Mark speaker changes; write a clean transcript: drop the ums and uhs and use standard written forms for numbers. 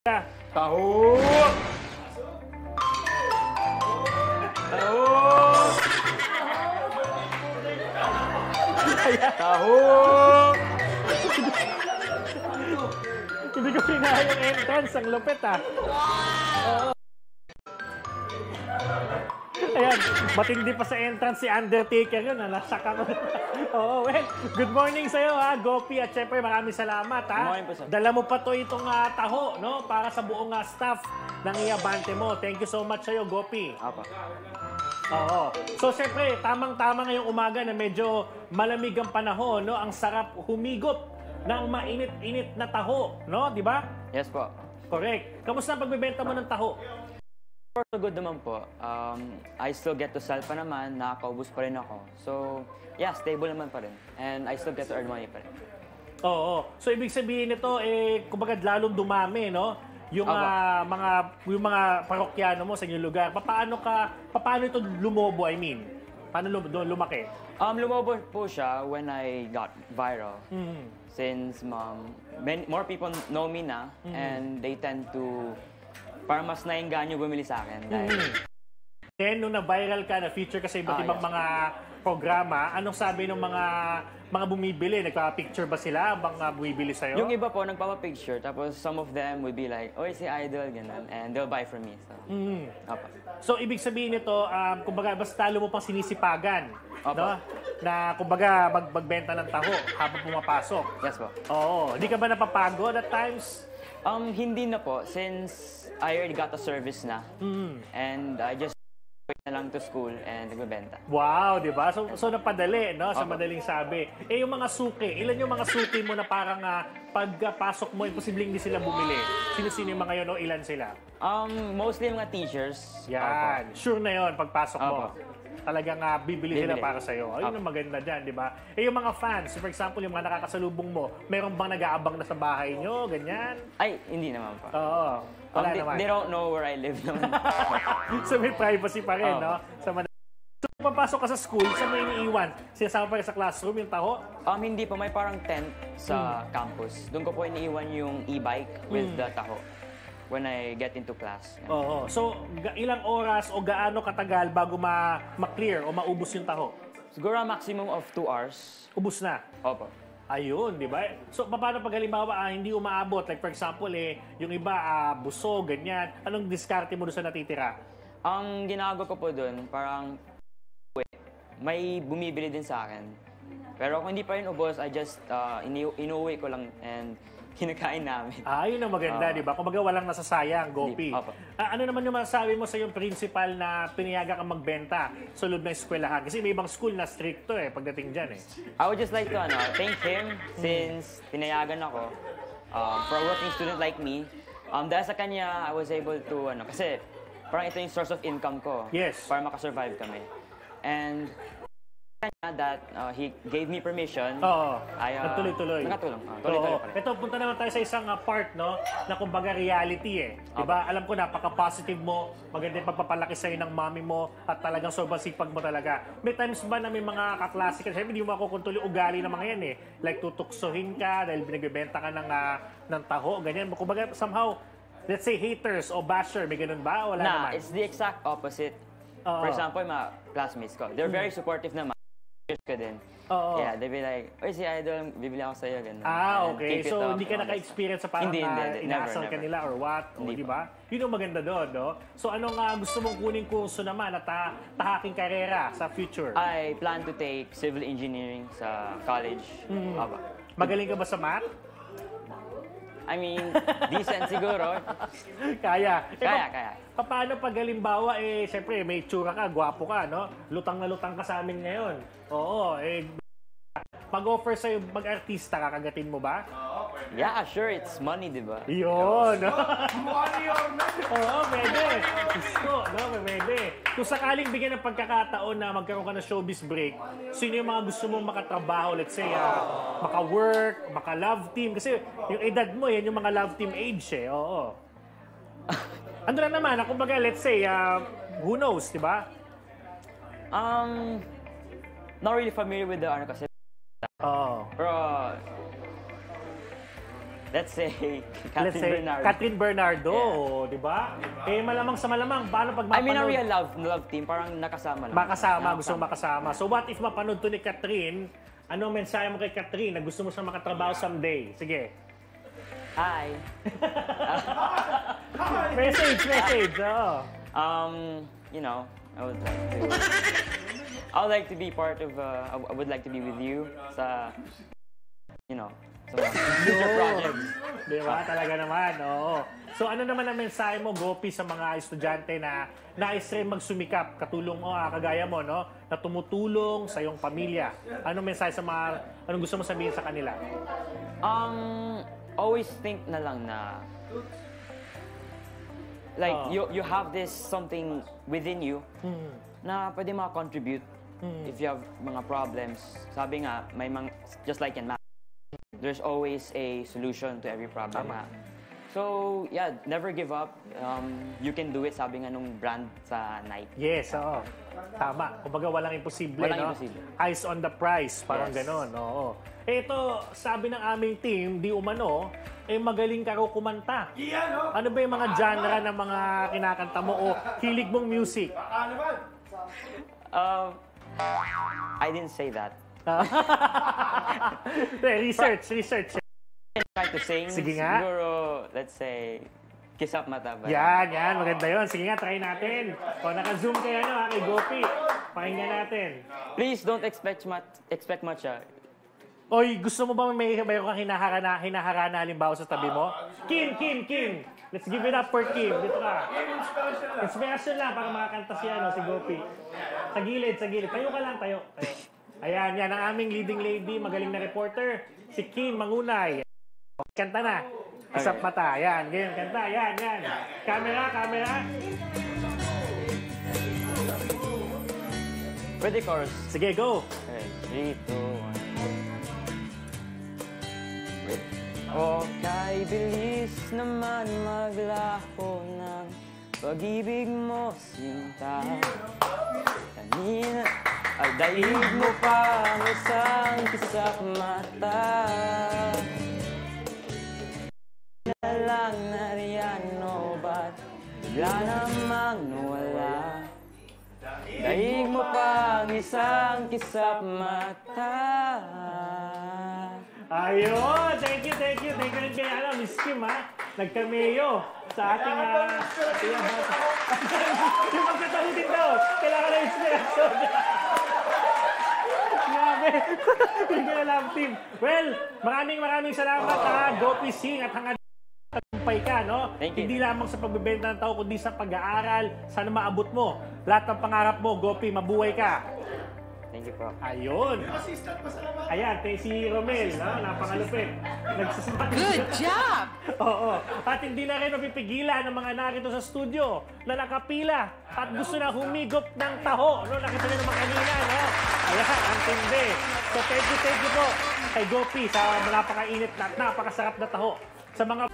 Speaker 1: Taho! Taho! Taho! Hindi ko pinaya yung entrance. Ang lupit ah. Oo. Ayan, matindi pa sa entrance si Undertaker yun. Nasak ako. Oo, well, good morning sa'yo ha, Gopi. At syempre, maraming salamat ha. Dala mo pa to itong taho, no? Para sa buong staff ng Iabante mo. Thank you so much sa'yo, Gopi.
Speaker 2: Apa.
Speaker 1: Oo. So, syempre, tamang-tama ngayong umaga na medyo malamig ang panahon, no? Ang sarap humigop ng mainit-init na taho, no? Di ba?
Speaker 2: Yes po.
Speaker 1: Correct. Kamusta ang pagbebenta mo ng taho?
Speaker 2: For the good naman po. I still get to sell pa naman, nakakaubos pa rin ako. So, yeah, stable naman pa rin. And I still get to earn money pa rin.
Speaker 1: Oo. So, ibig sabihin nito, kumbaga lalong dumami, no? Yung mga parokyano mo sa inyong lugar. Paano ito lumobo, I mean? Paano lumaki?
Speaker 2: Lumobo po siya when I got viral. Since more people know me na, and they tend to para mas nainganyo bumili sa akin.
Speaker 1: Then, nung na-viral ka, na-feature ka sa iba't ibang mga programa, anong sabi ng mga bumibili? Nagpapicture ba sila habang bumibili sa'yo?
Speaker 2: Yung iba po, nagpapapicture. Tapos some of them would be like, oy, si Idol, ganun. And they'll buy from me. So,
Speaker 1: So, ibig sabihin nito, kumbaga, basta talo mo pang sinisipagan. No? Na, kumbaga, magbenta ng taho habang pumapasok.
Speaker 2: Yes po.
Speaker 1: Oo. Hindi ka ba napapagod at times?
Speaker 2: Hindi na po, since I already got a service na. And I just wait na lang to school and nagbebenta.
Speaker 1: Wow, di ba? So napadali, no? Sa madaling sabi. Yung mga suki, ilan yung mga suki mo na parang pagpasok mo, imposibleng hindi sila bumili? Sino-sino yung mga yun o ilan sila?
Speaker 2: Mostly yung mga teachers.
Speaker 1: Yan. Sure na yon pagpasok mo. Talagang bibili sila
Speaker 2: Bibili.
Speaker 1: para sa'yo. Ayun ang maganda dyan, di ba? Yung mga fans, for example, yung mga nakakasalubong mo, meron bang nag-aabang na sa bahay nyo? Ganyan?
Speaker 2: Ay, hindi naman po.
Speaker 1: Oo. Wala naman.
Speaker 2: They don't know where I live naman.
Speaker 1: So may privacy pa rin, no? So papasok ka sa school, saan mo iniiwan? Sinasama pa rin sa classroom yung taho?
Speaker 2: Hindi po, may parang tent sa campus. Doon ko po iniiwan yung e-bike with the taho when I get into class.
Speaker 1: Oo. So, ilang oras o gaano katagal bago ma-clear o maubos yung taho?
Speaker 2: Siguro a maximum of 2 hours.
Speaker 1: Ubus na?
Speaker 2: Opo.
Speaker 1: Ayun, di ba? So, paano pag halimbawa hindi umaabot? Like for example, yung iba busog, ganyan. Anong diskarte mo doon sa natitira?
Speaker 2: Ang ginagawa ko po doon, parang may bumibili din sa akin. Pero kung hindi pa rin ubos, I just inuwi ko lang and kinakain namin.
Speaker 1: Yun ang maganda, di ba? Kung baga walang nasasayang, Gopi. Ano naman yung masasabi mo sa yung principal na pinayagan kang magbenta sa loob ng eskwelahan? Kasi may ibang school na stricto pagdating dyan
Speaker 2: I would just like to thank him since pinayagan ako for a working student like me. Dahil sa kanya, I was able to, kasi parang ito yung source of income ko.
Speaker 1: Yes.
Speaker 2: Para makasurvive kami. And that he gave me permission.
Speaker 1: Nagtuloy-tuloy.
Speaker 2: Nakatulong. Tuloy-tuloy pa rin.
Speaker 1: Ito, punta naman tayo sa isang part, no? Na kumbaga reality Diba? Alam ko, napaka-positive mo. Maganda yung pagpapalaki sa'yo ng mami mo at talagang sobrang sipag mo talaga. May times ba na may mga kaklase ka? Siyempre, hindi mo makukontrol yung ugali ng mga yan Like, tutuksohin ka dahil binagbebenta ka ng taho, ganyan. Kumbaga, somehow, let's say haters o basher, may ganun ba? Wala naman.
Speaker 2: It's the exact opposite. For example, mga classmates ko, they're very supportive naman. Ka din. Yeah, they be like, oy, si Idol, bibili ako sa'yo, ganun.
Speaker 1: Okay. So, hindi ka naka-experience sa parang inaasal ka nila or what? Di ba? Yun ang maganda doon, no? So, anong gusto mong kuning kurso naman at tahaking karera sa future?
Speaker 2: I plan to take civil engineering sa college.
Speaker 1: Magaling ka ba sa math?
Speaker 2: I mean, decent siguro.
Speaker 1: Kaya.
Speaker 2: Kaya.
Speaker 1: Paano pag halimbawa, siyempre, may tsura ka, gwapo ka, no? Lutang na lutang ka sa amin ngayon. Oo, mag-offer sa'yo mag-artista, kakagatin mo ba?
Speaker 2: Yeah, sure, it's money, di ba?
Speaker 1: Yun, no? Money or not? Oo, pwede. Gusto, no? Pwede. Kung sakaling bigyan ng pagkakataon na magkaroon ka ng showbiz break, sino yung mga gusto mong makatrabaho? Let's say, maka-work, maka-love team. Kasi yung edad mo, yan yung mga love team age Oo. Ano na naman, kumbaga, let's say, who knows, di ba?
Speaker 2: Not really familiar with the kasi.
Speaker 1: Oo.
Speaker 2: Pero let's say,
Speaker 1: Let's say, Catherine Bernardo, di ba? Eh, malamang sa malamang, paano pag
Speaker 2: I mean, a
Speaker 1: mapanood?
Speaker 2: real love team, parang nakasama lang.
Speaker 1: Makasama, gusto mo makasama. So what if mapanood to ni Catherine? Ano ang mensahe mo kay Catherine na gusto mo siyang makatrabaho someday? Sige.
Speaker 2: Hi.
Speaker 1: Message, oo.
Speaker 2: You know, I would like to be part of, I would like to be with you sa, you know, sa mga future projects.
Speaker 1: Di ba? Talaga naman, oo. So ano naman ang mensahe mo, Gopi, sa mga estudyante na nais rin magsumikap, katulong mo, kagaya mo, no? Na tumutulong sa iyong pamilya. Anong mensahe sa mga, anong gusto mo sabihin sa kanila?
Speaker 2: Always think na lang na, like, you have this something within you na pwede maka-contribute if you have mga problems. Sabi nga, may mga, just like in math, there's always a solution to every problem.
Speaker 1: Tama.
Speaker 2: So, yeah, never give up. You can do it, sabi nga nung brand sa Nike.
Speaker 1: Yes, oo. Tama. Kumbaga walang imposible,
Speaker 2: Walang
Speaker 1: no?
Speaker 2: imposible.
Speaker 1: Eyes on the prize, parang
Speaker 2: Yes.
Speaker 1: ganon, oo. Eh, ito, sabi ng aming team, di umano, eh magaling ka raw kumanta. Ano ba yung mga genre ng mga kinakanta mo o hilig mong music?
Speaker 2: I didn't say that.
Speaker 1: Research.
Speaker 2: I try to sing.
Speaker 1: Sige nga.
Speaker 2: Siguro, let's say, Kiss Up Mata ba?
Speaker 1: Yan, maganda yun. Sige nga, try natin. O, naka-zoom kayo, kay Gopi. Pakinggan natin.
Speaker 2: Please don't expect much.
Speaker 1: Oy, gusto mo ba mayroon kang hinaharana halimbawa sa tabi mo? Kim! Let's give it up for Kim. Dito ka. Inspiration lang para makakanta siya, si Gopi. Sa gilid. Tayo ka lang, tayo. Ayan, yan ang aming leading lady, magaling na reporter, si Kim Mangunay. Kanta na. Isap mata. Yan, ganyan, kanta. Yan. Camera.
Speaker 2: Pwede chorus.
Speaker 1: Sige, go.
Speaker 2: Okay, 3, 2, 1. O kay bilis naman maglaho ng pag-ibig mo, sinta. Kanina ay daig mo pa ang isang kisap mata. Na lang nariyan, no, ba't bigla namang nawala? Daig mo pa ang isang kisap mata.
Speaker 1: Ayun! Thank you rin kay Miss Kim, ha? Nagkameo sa ating yung magkatahutin daw. Kailangan na inspiration. Grabe. Hindi na lang, team. Well, maraming salamat, Gopi Singh, at hangad tagumpay ka, no?
Speaker 2: Thank you.
Speaker 1: Hindi lamang sa pagbebenta ng tao, kundi sa pag-aaral. Sana maabot mo. Lahat ng pangarap mo, Gopi, mabuhay ka.
Speaker 2: Thank you, Prof.
Speaker 1: Ayun. Ayan, si Romel, no? Napakalupit.
Speaker 3: Good job!
Speaker 1: Oo. At hindi na rin mapipigilan ng mga narito sa studio na nakapila at gusto na humigop ng taho. No? Nakita nyo naman kanina, no? Ayan, ang tindi. So, thank you po kay Gopi sa napakainit at napakasarap na taho. Sa mga